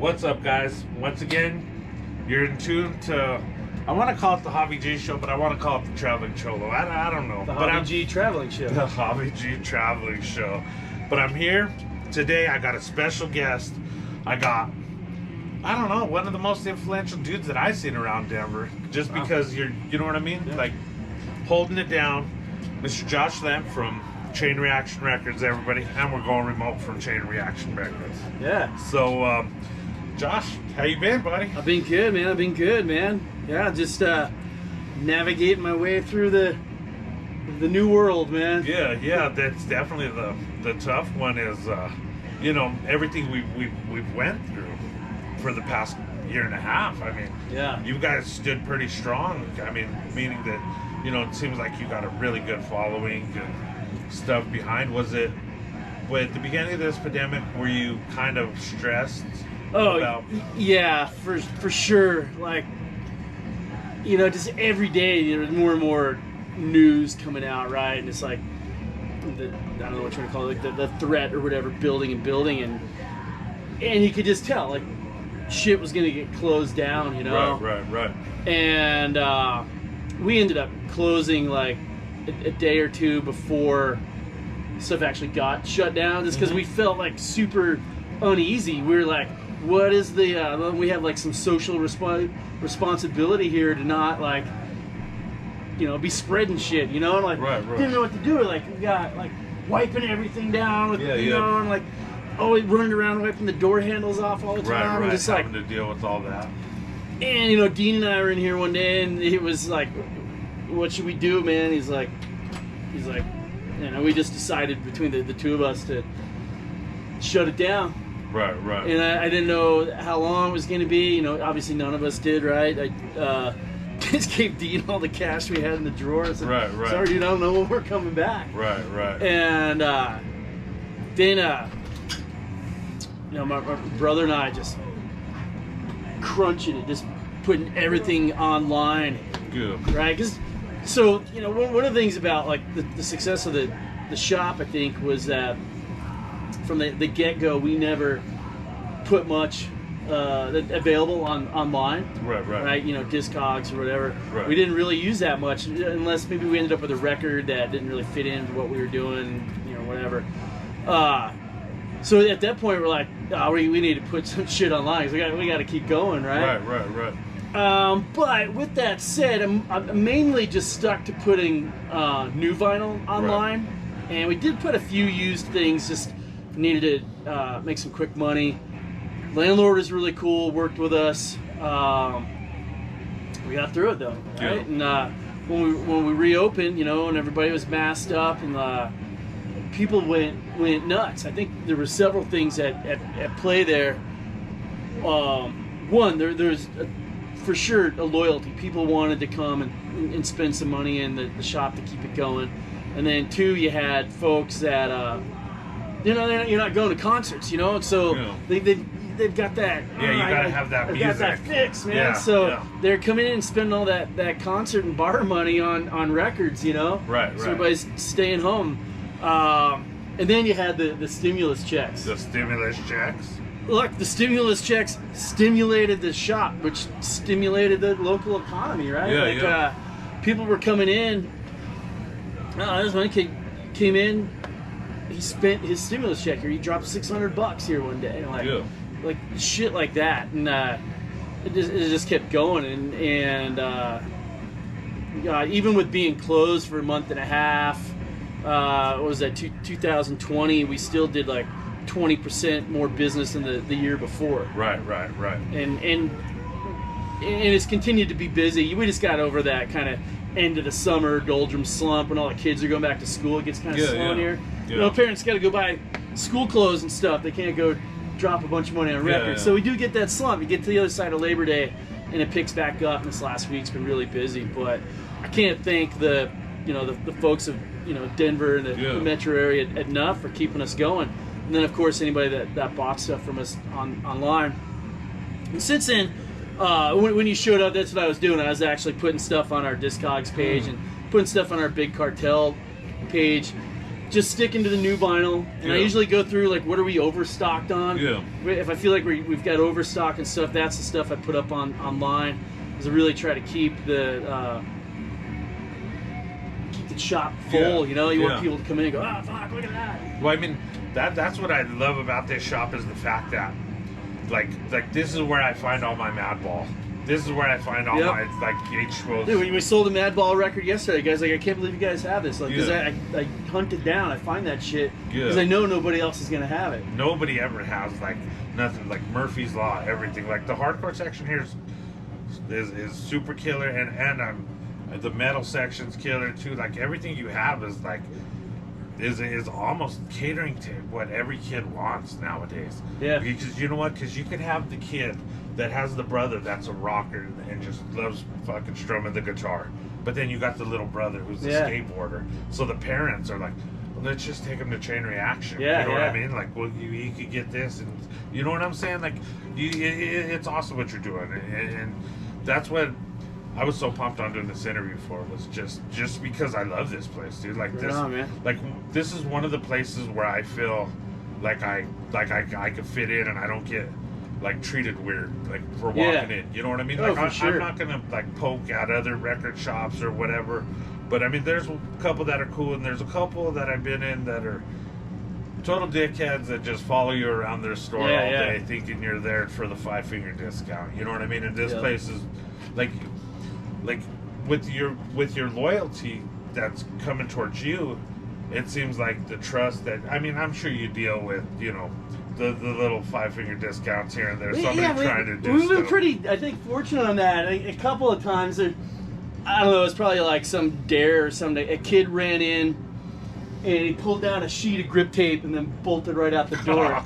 What's up, guys? Once again, you're in tune to, I want to call it the Javi G show, but I want to call it the Traveling Cholo. I don't know. The but Javi G Traveling Show. The Javi G Traveling Show. But I'm here today. I got a special guest. I don't know, one of the most influential dudes that I've seen around Denver. Just because you know what I mean? Yeah. Like, holding it down. Mr. Josh Lamp from Chain Reaction Records, everybody. And we're going remote from Chain Reaction Records. Yeah. So, Josh, how you been, buddy? I've been good, man. Yeah, just navigating my way through the new world, man. Yeah, that's definitely the tough one is, everything we've went through for the past year and a half. I mean, Yeah. you guys stood pretty strong. I mean, meaning that, it seems like you got a really good following and stuff behind. Was it, at the beginning of this pandemic, were you kind of stressed? Oh, yeah, for sure. Like, just every day there's more and more news coming out, right? And it's like, I don't know what you're gonna call it, like the threat or whatever, building, and you could just tell, like, shit was gonna get closed down, Right. And we ended up closing like a day or two before stuff actually got shut down, just because we felt like super uneasy. We were like, what is the we have like some social responsibility here to not like be spreading shit, and like Right. didn't know what to do. Like, we got like wiping everything down with, Yeah. and like always running around wiping the door handles off all the time. Right. And just having like, to deal with all that. and Dean and I were in here one day, and he was like, what should we do, man? He's like, we just decided between the two of us to shut it down. Right. And I didn't know how long it was going to be. Obviously none of us did, right? I just gave Dean all the cash we had in the drawer. I said, Right. sorry, dude, I don't know when we're coming back. Right. And then, my brother and I just crunching it, just putting everything online. Good. Right? So, one of the things about like the success of the shop, I think, was that from the get-go, we never put much available online. Right? Discogs or whatever. Right. We didn't really use that much, unless maybe we ended up with a record that didn't really fit into what we were doing, whatever. So at that point, we're like, we need to put some shit online, because we got to keep going, right? Right. But with that said, I'm mainly just stuck to putting new vinyl online, and we did put a few used things. Just needed to make some quick money. Landlord is really cool. Worked with us. We got through it though, right? Yeah. And when we reopened, and everybody was masked up, and people went nuts. I think there were several things at play there. One, there's for sure a loyalty. People wanted to come and spend some money in the shop to keep it going. And then two, you had folks that you're not going to concerts, so they've got that. Yeah, you gotta have that music. Got that fix, man. Yeah, so they're coming in and spending all that concert and bar money on records, Right. So everybody's staying home. And then you had the stimulus checks. The stimulus checks. Look, the stimulus checks stimulated the shop, which stimulated the local economy, right? Yeah. People were coming in. This one kid came in. He spent his stimulus check here. He dropped $600 here one day, like shit like that, and it just kept going, and even with being closed for a month and a half, what was that? 2020, we still did like 20% more business than the year before. Right. And it's continued to be busy. We just got over that kind of end of the summer doldrum slump when all the kids are going back to school. It gets kind of slow in here. Parents got to go buy school clothes and stuff. They can't go drop a bunch of money on records. So we do get that slump. You get to the other side of Labor Day, and it picks back up. And this last week's been really busy. But I can't thank the folks of Denver and the metro area enough for keeping us going. And then of course anybody that bought stuff from us online. And since then, when you showed up, that's what I was doing. I was actually putting stuff on our Discogs page and putting stuff on our Big Cartel page. just sticking to the new vinyl, and I usually go through like what are we overstocked on. If I feel like we've got overstock and stuff, that's the stuff I put up online, because I really try to keep the shop full. You know, you want people to come in and go, oh fuck, look at that. Well, I mean, that's what I love about this shop, is the fact that like this is where I find all my Madball. This is where I find all my like H-12s. Dude, we sold a Madball record yesterday, guys. Like, I can't believe you guys have this. Like, because I hunt it down. I find that shit because I know nobody else is gonna have it. Nobody ever has like nothing like Murphy's Law. Everything like the hardcore section here is super killer, and the metal section's killer too. Like everything you have is like is almost catering to what every kid wants nowadays. Yeah. Because you know what? Because you could have the kid that has the brother that's a rocker and just loves fucking strumming the guitar, but then you got the little brother who's a skateboarder. So the parents are like, well, let's just take him to Chain Reaction. You know what I mean? Like, well, you could get this, and you know what I'm saying? Like, it's awesome what you're doing, and that's what I was so pumped on doing this interview for, was just because I love this place, dude. Like this, like this is one of the places where I feel like I could fit in, and I don't get like treated weird like for walking in. You know what I mean? Like I'm not gonna like poke at other record shops or whatever, but I mean there's a couple that are cool, and there's a couple that I've been in that are total dickheads that just follow you around their store all day thinking you're there for the 5-finger discount. You know what I mean? And this place is like with your loyalty that's coming towards you, it seems like the trust that, I mean, I'm sure you deal with, you know, the little 5-finger discounts here and there. Somebody trying to do we've been stuff. pretty, I think, fortunate on that. A couple of times, I don't know, it's probably like some dare or something. A kid ran in and he pulled down a sheet of grip tape and then bolted right out the door.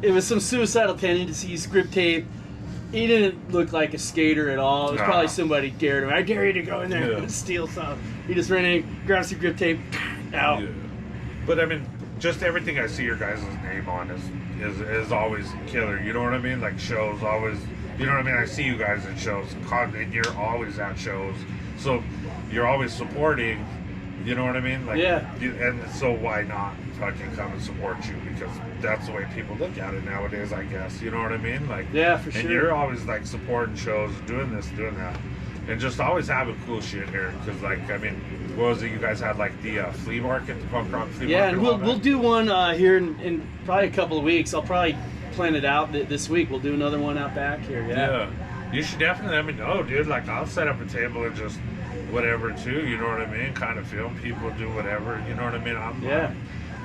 It was some suicidal tendencies grip tape. He didn't look like a skater at all. It was probably somebody dared him. I dare you to go in there and steal something. He just ran in, grabbed some grip tape, out. But I mean, just everything I see your guys' name on is always killer. You know what I mean? Like shows always, you know what I mean? I see you guys at shows, and you're always at shows. So you're always supporting. You know what I mean? Like, and so why not fucking come and support you? Because that's the way people look at it nowadays, I guess. You know what I mean? Like, for sure. And you're always like supporting shows, doing this, doing that, and just always having cool shit here. Because like, I mean, what was it? You guys had like the flea market, the punk rock flea market. Yeah, and we'll do one here in probably a couple of weeks. I'll probably plan it out this week. We'll do another one out back here. Yeah. You should definitely let me know, dude. Like, I'll set up a table and just whatever too, you know what I mean? Kind of film people, do whatever, you know what I mean?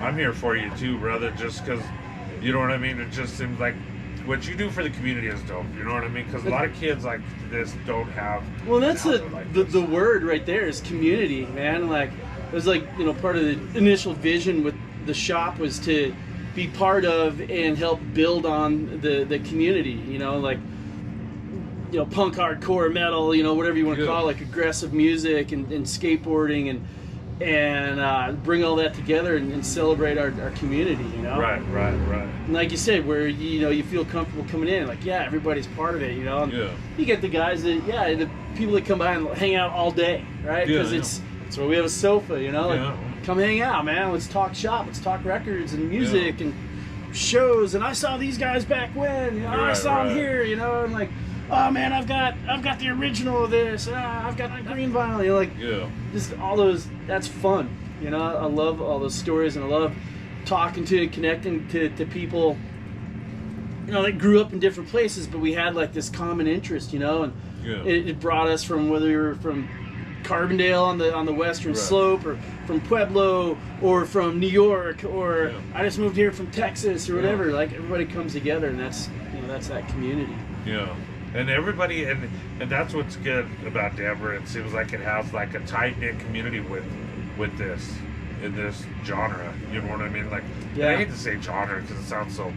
I'm here for you too, brother, just because, you know what I mean? It just seems like what you do for the community is dope, you know what I mean? Because a lot of kids like this don't have. Well, that's the word right there is community, man. Like, it was like, you know, part of the initial vision with the shop was to be part of and help build on the community, you know, like, you know, punk, hardcore, metal, you know, whatever you want to call it, like aggressive music and skateboarding and bring all that together and celebrate our community, you know? Right. And like you said, where, you know, you feel comfortable coming in, like, everybody's part of it, you know? And you get the guys that, the people that come by and hang out all day, right? Because it's where we have a sofa, you know? Like, come hang out, man. Let's talk shop. Let's talk records and music and shows. And I saw these guys back when, you know, I saw them here, you know? And like, oh man, I've got the original of this. I've got the green vinyl. You know, like, just all those. That's fun. You know, I love all those stories, and I love talking to and connecting to people. You know, that grew up in different places, but we had like this common interest. You know, and it brought us from whether we were from Carbondale on the western slope, or from Pueblo, or from New York, or I just moved here from Texas, or whatever. Like, everybody comes together, and that's that community. And everybody, and that's what's good about Denver. It seems like it has like a tight knit community with this, in this genre. You know what I mean? Like, I hate to say genre because it sounds so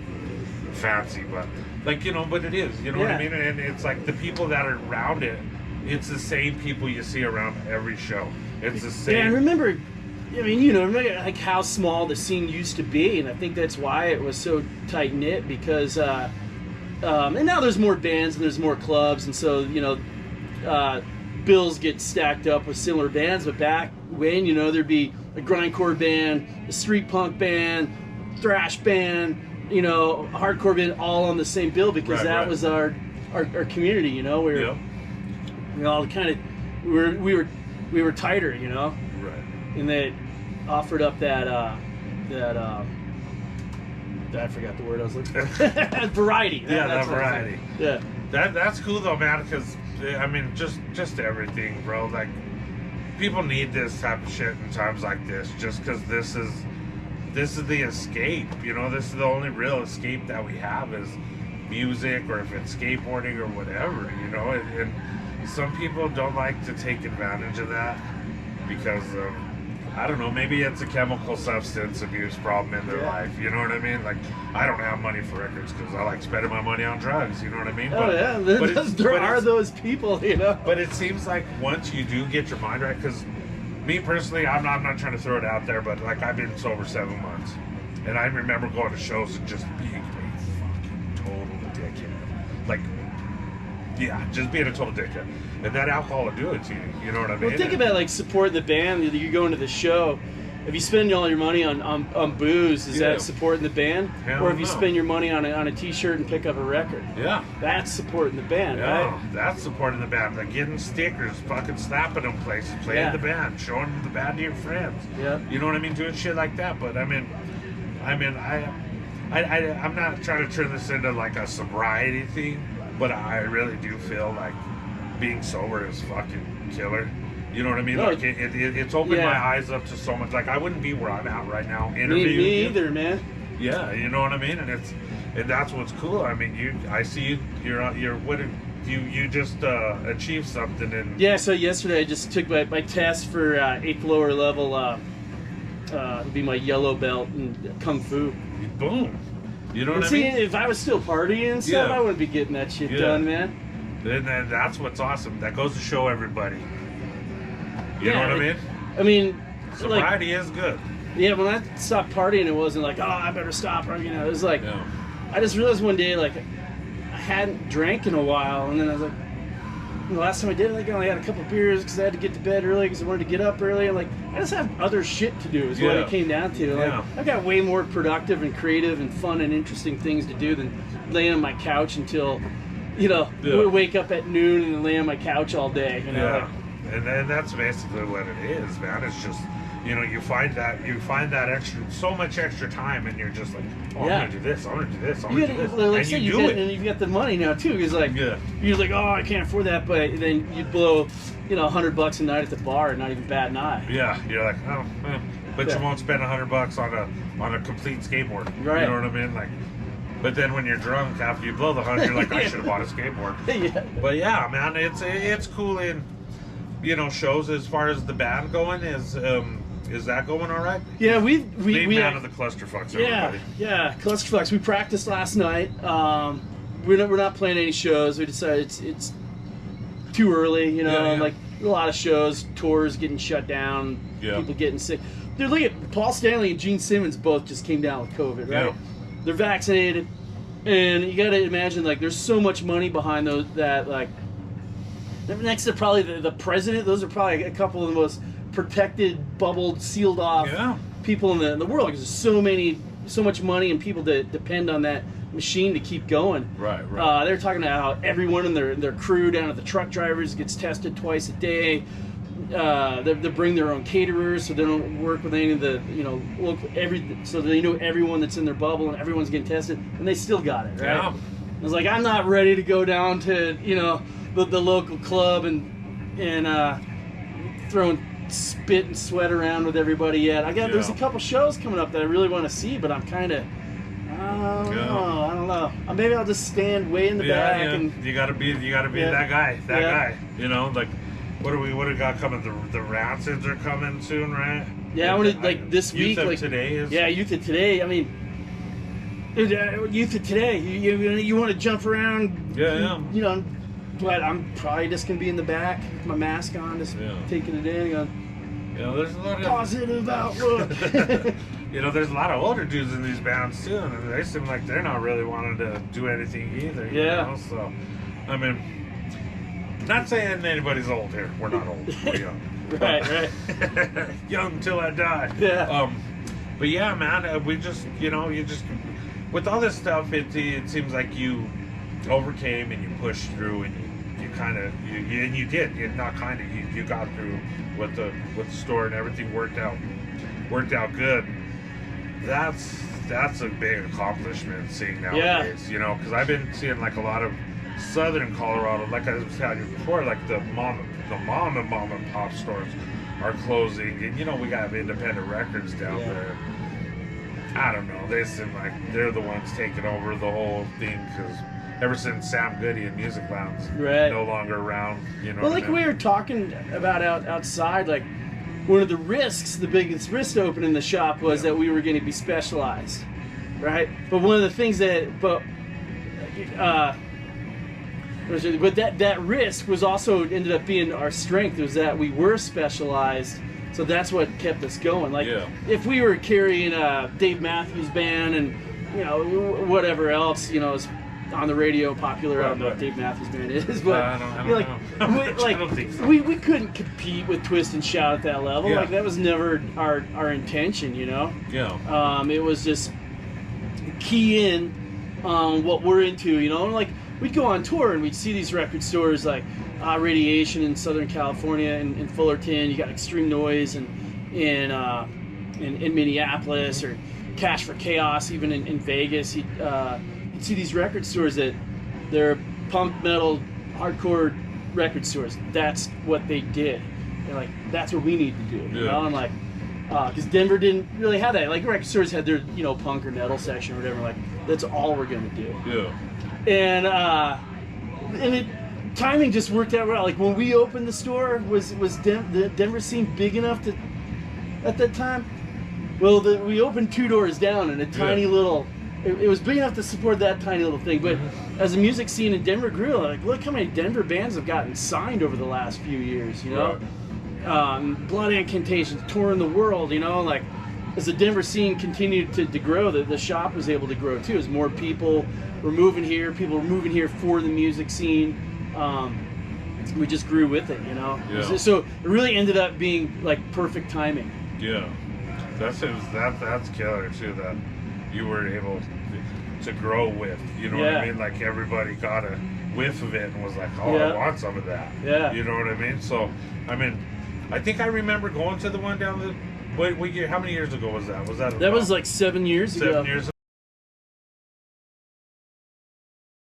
fancy, but like, you know, but it is. You know what I mean? And it's like the people that are around it. It's the same people you see around every show. It's the same. Yeah, I remember. I mean, you know, like how small the scene used to be, and I think that's why it was so tight knit because. And now there's more bands and there's more clubs, and so, you know, bills get stacked up with similar bands. But back when, you know, there'd be a grindcore band, a street punk band, thrash band, you know, a hardcore band, all on the same bill, because that was our community, you know. We all kind of we were tighter, you know. Right. And they offered up that I forgot the word I was looking for. Variety. That variety. Yeah. That's cool though, man, because I mean, just everything, bro. Like, people need this type of shit in times like this, just because this is the escape. You know, this is the only real escape that we have is music, or if it's skateboarding or whatever. You know, and some people don't like to take advantage of that because of, I don't know, maybe it's a chemical substance abuse problem in their life. You know what I mean? Like, I don't have money for records because I like spending my money on drugs. You know what I mean? There are those people, you know. But it seems like once you do get your mind right, because me personally, I'm not trying to throw it out there, but like, I've been sober 7 months, and I remember going to shows and just being a fucking total dickhead. Like, yeah, just being a total dickhead. And that alcohol will do it to you. You know what I mean? Well, think about like supporting the band. You're going to the show. If you spend all your money on booze, is that supporting the band? Hell or if you no. spend your money on a T-shirt and pick up a record? Yeah. That's supporting the band, Yeah, right? that's supporting the band. Like getting stickers, fucking slapping them places, playing the band, showing the band to your friends. Yeah. You know what I mean? Doing shit like that. But I'm not trying to turn this into like a sobriety thing, but I really do feel like being sober is fucking killer. You know what I mean? No, like it's opened my eyes up to so much. Like, I wouldn't be where I'm at right now interviewing me you. either, man. Yeah, you know what I mean? And that's what's cool. I mean, I see you just achieved something. And yeah, so yesterday I just took my test for 8th lower level, it'd be my yellow belt in Kung Fu. Boom. You know what I see, mean? if I was still partying and stuff, I wouldn't be getting that shit done, man. And that's what's awesome. That goes to show everybody. You know what I mean? I mean, sobriety is good. Yeah, when I stopped partying, it wasn't like, oh, I better stop. Or, you know, it was like, I just realized one day, like, I hadn't drank in a while, and then I was like, the last time I did it, like, I only had a couple beers because I had to get to bed early because I wanted to get up early. And, like, I just have other shit to do is what it came down to. Like, I've got way more productive and creative and fun and interesting things to do than laying on my couch until, you know, wake up at noon and then lay on my couch all day. You know? And then that's basically what it is, man. It's just, you know, you find that so much extra time, and you're just like, oh, I'm gonna do this, I'm gonna do this, I'm gonna do this, like and you do it. And you've got the money now too. Because like, you're like, oh, I can't afford that, but then you blow, you know, $100 a night at the bar and not even bat an eye. Yeah, you're like, oh, but you won't spend $100 on a complete skateboard. Right. You know what I mean? Like, but then when you're drunk after you blow the 100, you're like, I should have bought a skateboard. But yeah, man, it's cool in, you know, shows as far as the band going. Is that going all right? Yeah, we man of the Clusterfux. Everybody. Yeah, Clusterfux. We practiced last night. We're not playing any shows. We decided it's too early. You know, like a lot of shows, tours getting shut down, people getting sick. Dude, look at Paul Stanley and Gene Simmons both just came down with COVID, right? Yeah. They're vaccinated, and you got to imagine like there's so much money behind those that like. Next to probably the president, those are probably a couple of the most protected, bubbled, sealed off people in the world because there's so much money and people that depend on that machine to keep going. Right. They're talking about how everyone in their crew down at the truck drivers gets tested twice a day. They bring their own caterers so they don't work with any of the, you know, so they know everyone that's in their bubble and everyone's getting tested and they still got it, right? Yeah. I was like, I'm not ready to go down to, you know, the local club and throwing spit and sweat around with everybody yet. There's a couple shows coming up that I really want to see, but I'm kind of I don't know. Maybe I'll just stand way in the back and you gotta be that guy. You know, like what do we got coming? The Rancids are coming soon, right? Yeah, I want to like this week. Youth of like Today is. Yeah, Youth of Today. I mean. Youth of Today, you want to jump around, you know, but I'm probably just gonna be in the back with my mask on, just taking it in. You know, there's a lot of positive outlook. You know, there's a lot of older dudes in these bands too, and they seem like they're not really wanting to do anything either. You know? So, I mean, Not saying anybody's old here. We're not old. We're young. Right. Young till I die. Yeah. But yeah, man, we just, you just, with all this stuff, it seems like you overcame and you pushed through and you kind of, and you did. You got through with the store and everything worked out good. That's a big accomplishment seeing nowadays, because I've been seeing like a lot of southern Colorado, like I was telling you before, like the mom and pop stores are closing, and we got independent records down there. I don't know, they seem like they're the ones taking over the whole thing, because ever since Sam Goody and Music Lounge no longer around, Well, like we were talking about outside, like one of the risks, the biggest risk to opening the shop was that we were going to be specialized, right? But one of the things that that risk was also ended up being our strength, was that we were specialized. So that's what kept us going. Like if we were carrying a Dave Matthews Band and whatever else is on the radio popular, I don't know what Dave Matthews Band is, but I don't think so. we couldn't compete with Twist and Shout at that level. Like that was never our intention. It was just key in what we're into. And like we'd go on tour and we'd see these record stores like Radiation in Southern California and in Fullerton. You got Extreme Noise in Minneapolis, or Cash for Chaos even in Vegas. You'd see these record stores that they're punk metal hardcore record stores. That's what they did. They're like, that's what we need to do. And like, because Denver didn't really have that. Like record stores had their punk or metal section or whatever. Like that's all we're gonna do. And timing just worked out well. Like when we opened the store, was the Denver scene big enough to at that time? Well, we opened 2 doors down in a tiny little. It was big enough to support that tiny little thing. But as the music scene in Denver grew, like look how many Denver bands have gotten signed over the last few years. Blood Incantations touring the world. Like as the Denver scene continued to grow, the shop was able to grow too. As more people were moving here, for the music scene. We just grew with it, So it really ended up being like perfect timing. That's killer too. That you were able to grow with, what I mean? Like everybody got a whiff of it and was like, oh, I want some of that. You know what I mean? So, I mean, I think I remember going to the one down the. What year? How many years ago was that? That was like 7 years ago. 7 years ago.